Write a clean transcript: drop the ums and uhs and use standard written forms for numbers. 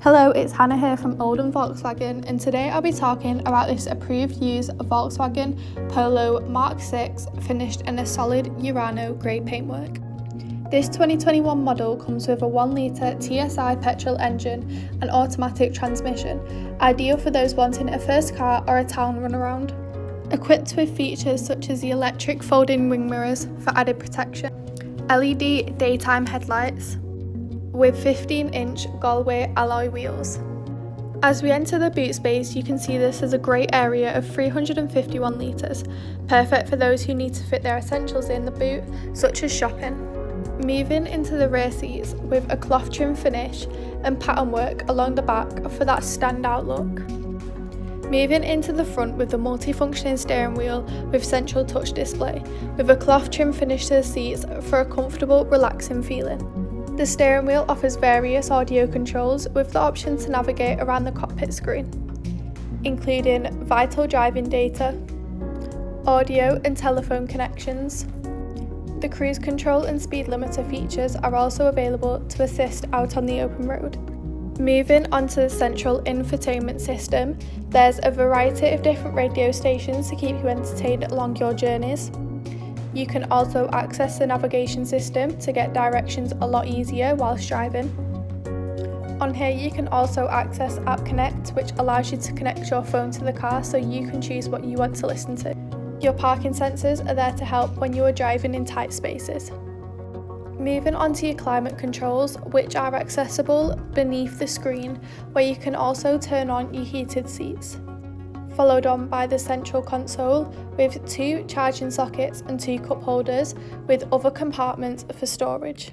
Hello, it's Hannah here from Oldham Volkswagen, and today I'll be talking about this approved used Volkswagen Polo Mark 6 finished in a solid Urano grey paintwork. This 2021 model comes with a 1 litre TSI petrol engine and automatic transmission, ideal for those wanting a first car or a town runaround. Equipped with features such as the electric folding wing mirrors for added protection, LED daytime headlights, with 15-inch Galway alloy wheels. As we enter the boot space, you can see this is a great area of 351 litres, perfect for those who need to fit their essentials in the boot, such as shopping. Moving into the rear seats with a cloth trim finish and pattern work along the back for that standout look. Moving into the front with the multi-functioning steering wheel with central touch display, with a cloth trim finish to the seats for a comfortable, relaxing feeling. The steering wheel offers various audio controls with the option to navigate around the cockpit screen, including vital driving data, audio and telephone connections. The cruise control and speed limiter features are also available to assist out on the open road. Moving onto the central infotainment system, there's a variety of different radio stations to keep you entertained along your journeys. You can also access the navigation system to get directions a lot easier whilst driving. On here you can also access App Connect, which allows you to connect your phone to the car so you can choose what you want to listen to. Your parking sensors are there to help when you are driving in tight spaces. Moving on to your climate controls, which are accessible beneath the screen, where you can also turn on your heated seats. Followed on by the central console with 2 charging sockets and 2 cup holders with other compartments for storage.